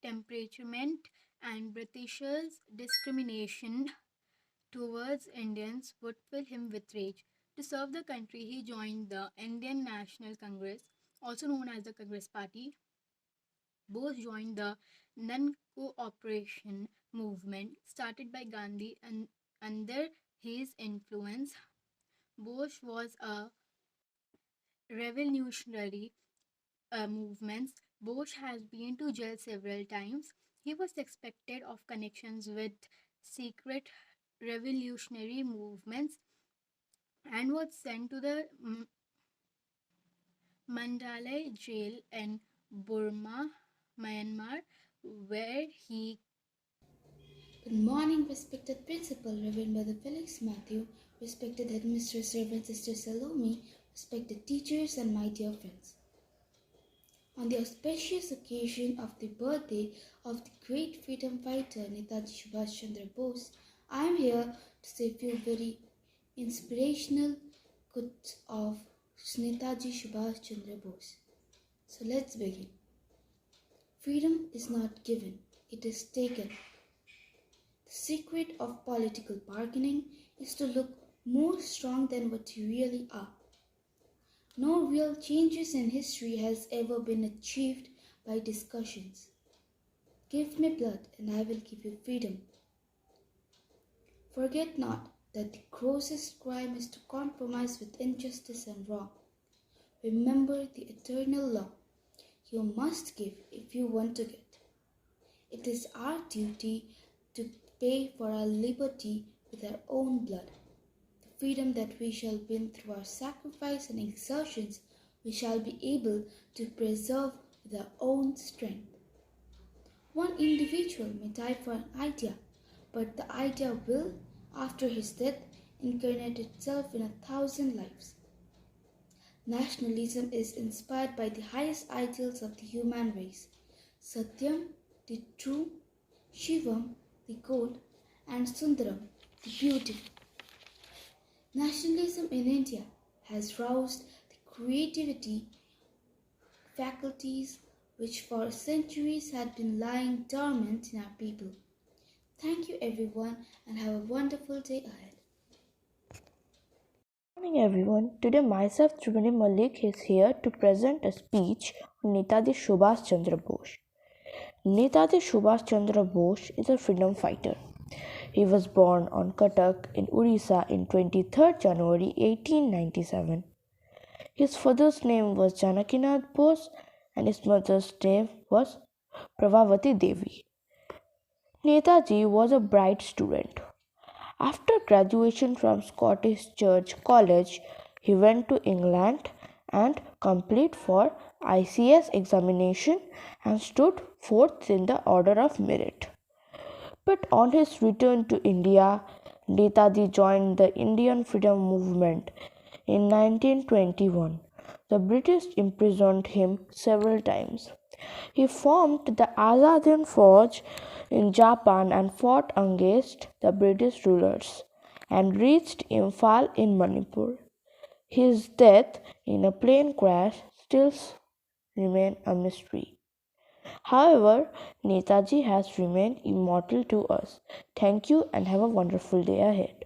temperament, and Britishers' discrimination towards Indians would fill him with rage. To serve the country, he joined the Indian National Congress, also known as the Congress Party. Bose joined the non cooperation movement started by Gandhi, and under his influence, Bose was a revolutionary movements. Bose has been to jail several times. He was suspected of connections with secret revolutionary movements and was sent to the Mandalay jail in Burma, Myanmar, where he. Good morning, respected Principal, Reverend Brother Felix Matthew, respected Headmistress Reverend Sister Salome, respected teachers and my dear friends. On the auspicious occasion of the birthday of the great freedom fighter Netaji Subhash Chandra Bose, I am here to say a few very inspirational quotes of Netaji Subhash Chandra Bose. So let's begin. Freedom is not given, it is taken. The secret of political bargaining is to look more strong than what you really are. No real changes in history has ever been achieved by discussions. Give me blood and I will give you freedom. Forget not that the grossest crime is to compromise with injustice and wrong. Remember the eternal law. You must give if you want to get. It is our duty to pay for our liberty with our own blood. The freedom that we shall win through our sacrifice and exertions, we shall be able to preserve with our own strength. One individual may die for an idea, but the idea will, after his death, incarnate itself in 1,000 lives. Nationalism is inspired by the highest ideals of the human race: Satyam, the true, Shivam, the good, and Sundaram, the beautiful. Nationalism in India has roused the creativity faculties which for centuries had been lying dormant in our people. Thank you everyone and have a wonderful day ahead. Good morning everyone. Today myself Tribhuvan Malik is here to present a speech on Netaji Subhash Chandra Bose. Netaji Subhash Chandra Bose is a freedom fighter. He was born on Cuttack in Orissa in 23rd January 1897. His father's name was Janakinath Bose and his mother's name was Pravavati Devi. Netaji was a bright student. After graduation from Scottish Church College, he went to England and completed for ICS examination and stood fourth in the order of merit. But on his return to India, Netaji joined the Indian freedom movement. In 1921, the British imprisoned him several times. He formed the Azad Hind Fauj in Japan and fought against the British rulers and reached Imphal in Manipur. His death in a plane crash still remains a mystery. However, Netaji has remained immortal to us. Thank you and have a wonderful day ahead.